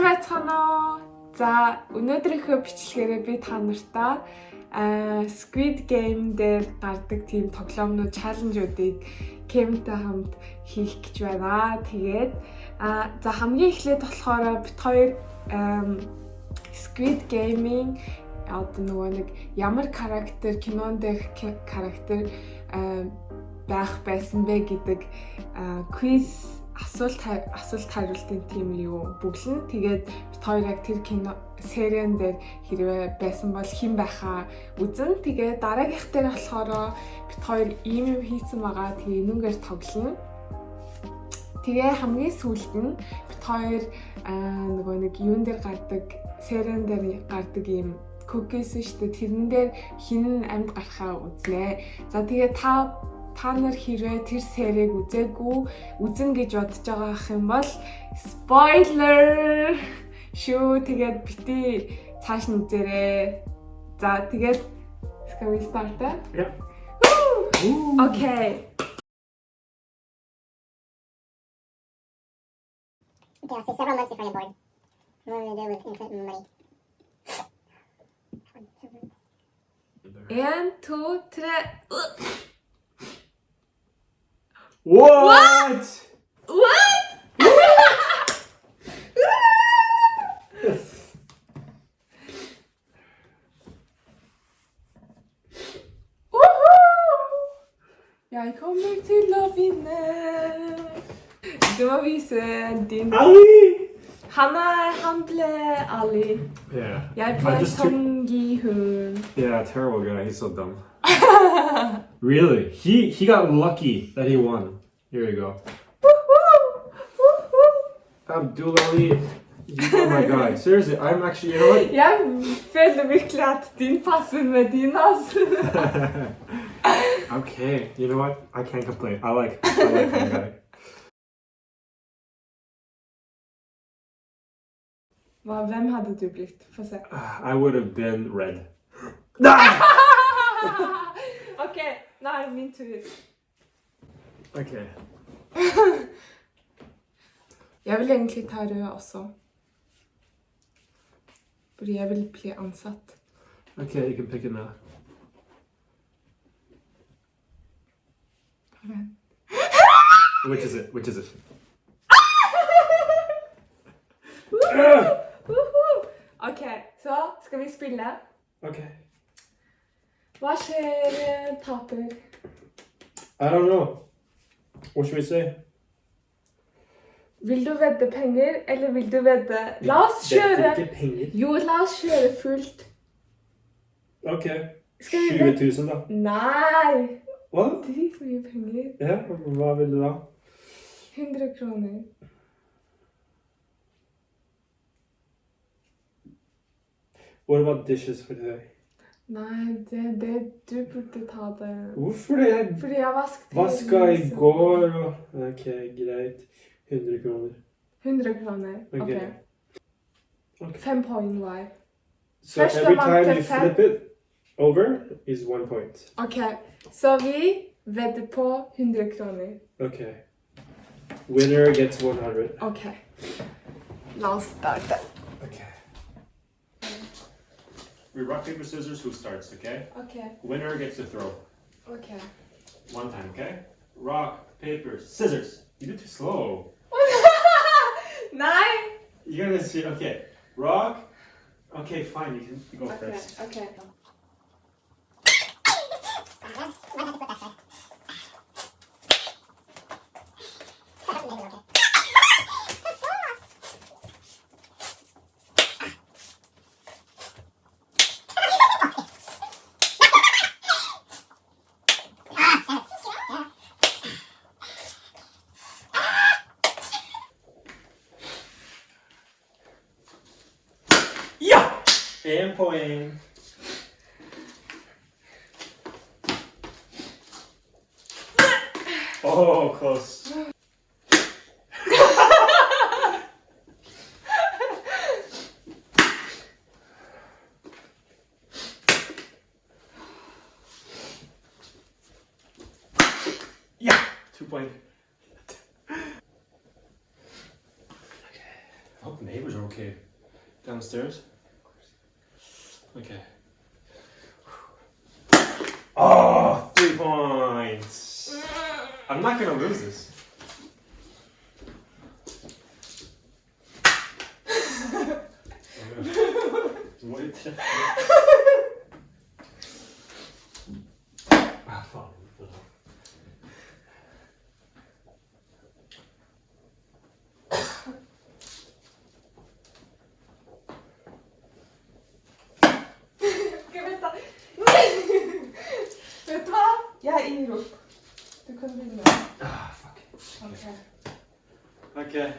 Сайн байцгаана уу? За, өнөөдрийнхөө бичлэгээрээ би та нартай Squid Game дээр гардаг тийм тоглоомнууд, чаленжуудыг Кемтэй хамт хийх гэж байна. Тэгээд за хамгийн эхлээд болохоор бит хоёр Squid Game-ийн одоо нөгөө нэг ямар характер, кинонд дэх характер байх байсан бэ гэдэг квиз асуулт хариултын тийм юу бүглэн. Тэгээд бит хоёр яг тэр кино сериан дээр хэрвээ байсан бол хэн байхаа үзэн. Тэгээд дараагийнх дээр болохоор бит хоёр ийм юм хийсэн байгаа. Тэгээ энүүгээр тоглоно. Тэгээ хамгийн сүүлд нь бит хоёр нөгөө нэг юун дээр гардаг, сериан дээр гардаг ийм cookies шүү дээ. Тэрэн дээр хин амьд гарахаа үзнэ. За тэгээ та нар хэрвээ тэр серийг үзэн гэж бодож байгаа юм бол spoiler шүү. Тэгээд бити цааш нь үзээрэй. За тэгээд can we start that? Yeah. Okay. Okay, I'll say several months before you're born. What am I gonna do with infinite money? And 2, 3. What? What? Jeg kommer til å vinne. Du må vise din. Ali! Han ble Ali. Yeah. Jeg I ble just took- Song Gi-hoon. Yeah, terrible guy. He's so dumb. Really? He got lucky that he won. Here we go. Abdul Ali, you are my guy. Seriously, I'm actually, you know what? Jeg føler virkelig at din passer med din, altså. Okay, you know what? I can't complain. I like my guy. Hvem hadde du blitt? Få se. I would have been red. Ok, nå er det min tur. Okay. Jeg vil egentlig ta rød også. Fordi jeg vil bli ansatt. Okay, you can pick it now. Which is it? Which is it? Ok, så skal vi spille. Okay. Hva skjer taper? I don't know. What should we say? Vil du vedde penger, eller vil du vedde... La oss kjøre... penger. Jo, la oss kjøre fullt. Okay. Skal vi vedde... 20 000 da. Nei! Hva? Drit mye penger. Ja, hva vil du da? 100 kroner. What about dishes for today? Nei, du burde ta det. Hvorfor det? Fordi jeg vasket Vaska i går og... Ok, greit. 100 kroner. 100 kroner, ok. Okay. 5 poeng hver. So First every one time to you fem. flip it over is 1 point. Ok, så vi vedder på 100 kroner. Okay. Winner gets 100. Ok, la oss starte. Okay. We rock, paper, scissors, who starts, okay? Ok, Winner gets to throw. ok. One time, okay? Rock, paper, scissors. You did too slow. Nei! You're gonna see, okay. Rock. Okay, fine, you can go Ok, first. ok. Yeah! And point. Oh, close. Yeah, 2 point. Okay. Oh, neighbors are okay. Downstairs? Okay. Oh, 3 points! I'm not gonna lose this. Wait. Ah, fan. Skal vi ta... Vet du hva? Jeg gir opp. Du kan begynne. Ah, fuck. Ok. Okay.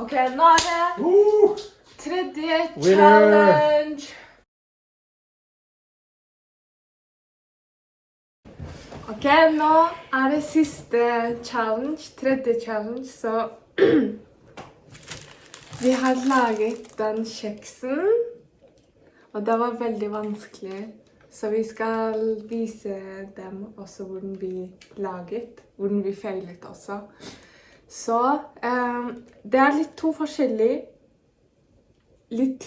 Ok, nå er det Woo! tredje Winner! challenge. Ok, nå er det siste challenge, tredje challenge, så vi har laget den kjeksen, og det var veldig vanskelig, så vi skal vise dem også hvordan vi laget, hvordan vi feilet også. Så det er litt to forskjellige, litt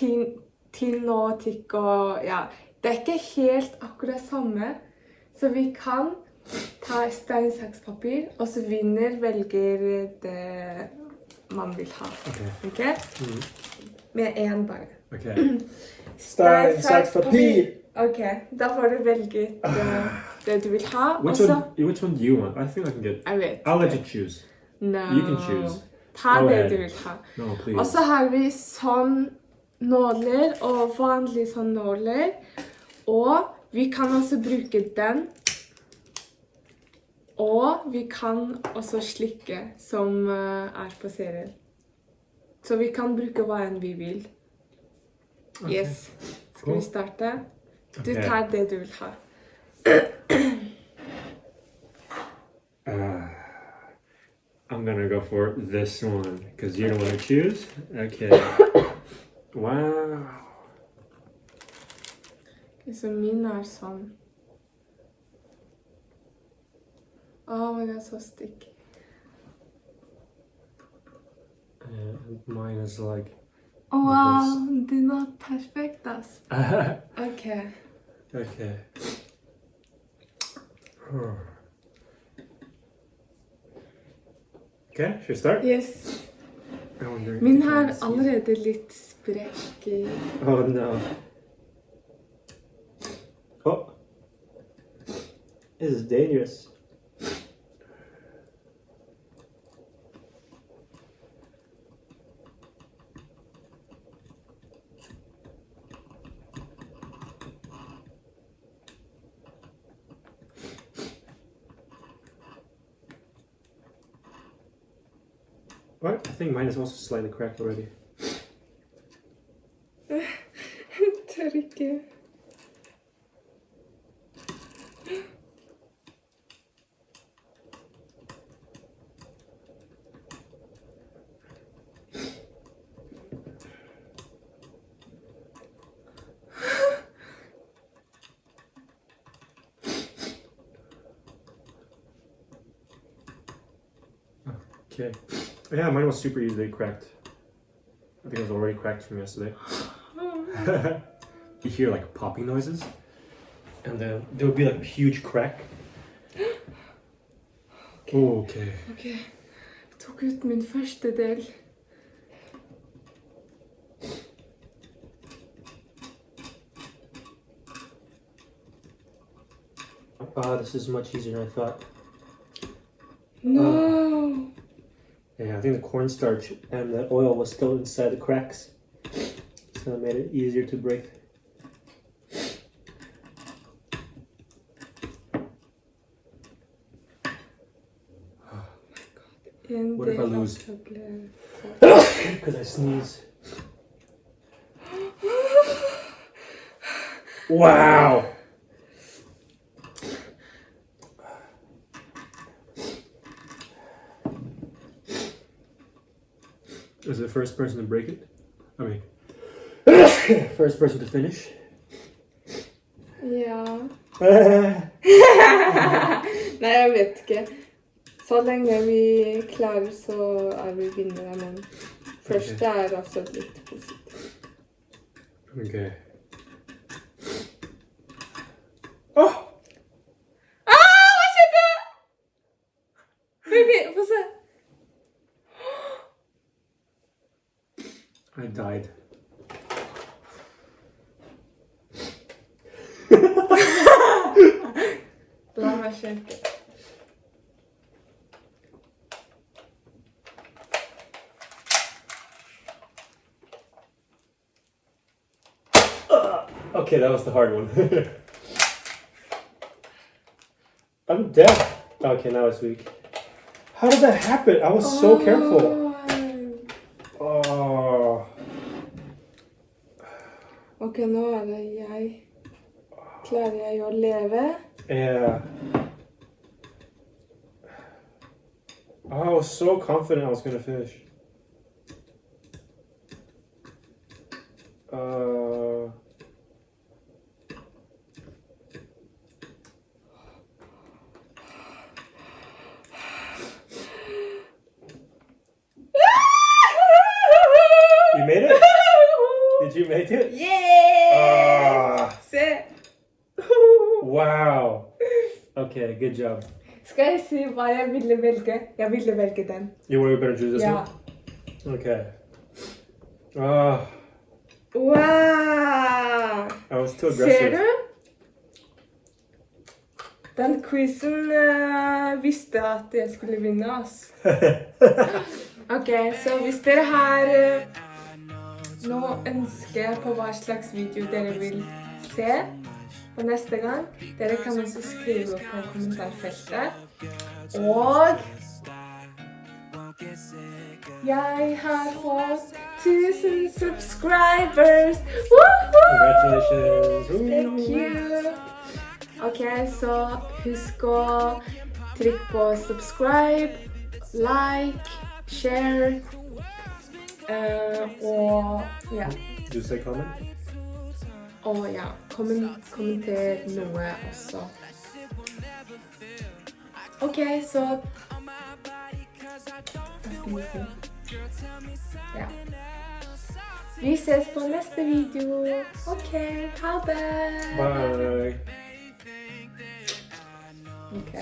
tinn og tikk og ja, det er ikke helt akkurat samme, så vi kan ta stein, saks, papir, og så velger det man vil ha. Okay. Ok? Med en bare. Okay. Stein, saks, papir! Ok, da får du velge det du vil ha, og så... Which one do you want? I think I can get... Jeg vet. I'll let you choose. No. You can choose. Ta Go det ahead. du vil ha. No, please. Og så har vi sånn nåler og vanlige sånn nåler. Og vi kan også bruke den. Og vi kan også slikke som er på serien. Så vi kan bruke hva enn vi vil. Okay. Yes. Skal vi starte? Du Okay. tar det du vil ha. I'm gonna go for this one because you're the one to choose. Okay. Wow. Så min er sånn. Oh my god, så sticky. And mine is like. Wow, din er perfekt, ass. Ok. Okay. Okay, should we start? Yes. I wonder if Min you can har see. allerede litt sprekk i. Oh no. Oh. This is dangerous. What? I think mine is also slightly cracked already. Tør ikke. Okay. Yeah, mine was super easily cracked. I think it was already cracked from yesterday. You hear like popping noises, and then there would be like a huge crack. Okay. Ok, jeg tok ut min første del. This is much easier than I thought. No! Yeah, I think the cornstarch and the oil was still inside the cracks, so it made it easier to break. En What if I del lose? også ble Because I sneeze. Wow! Is the first person to break it? I mean, first person to finish? Ja. Nei, jeg vet ikke. Så lenge vi klarer, så er vi vinnere, men første er også litt positivt. Okay. Oh! Hva skjedde? Baby, få se. I died. La meg sjekke. Okay, that was the hard one. I'm dead. Okay, now it's weak. How did that happen? I was so careful. Oh. Ok, nå er det jeg. Klarer jeg å leve? Yeah. I was so confident I was gonna finish. You made it? Did you make it? Yeah! Se! Wow. Okay, good job. Skal jeg si hva jeg ville velge? Jeg ville velge den. You were better choose this Ja. one? Okay. Wow! I was too aggressive. Ser du? Den quizen visste at jeg skulle vinne, ass. Ok, så hvis dere har nå ønsker på hva slags video dere vil se på neste gang, dere kan også skrive på kommentarfeltet. Og jeg har fått 1000 subscribers! Woohoo! Congratulations. Thank you! Ok, så husk å trykke på subscribe, like, share, og ja. Do you say comment? Og ja, kommenter noe også. Ok, så hva skal vi si? Ja. Vi ses på neste video. Ok, ha det! Bye. Ok.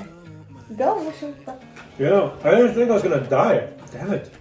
Det var morsomt da. Yeah, I didn't think I was gonna die. Damn it.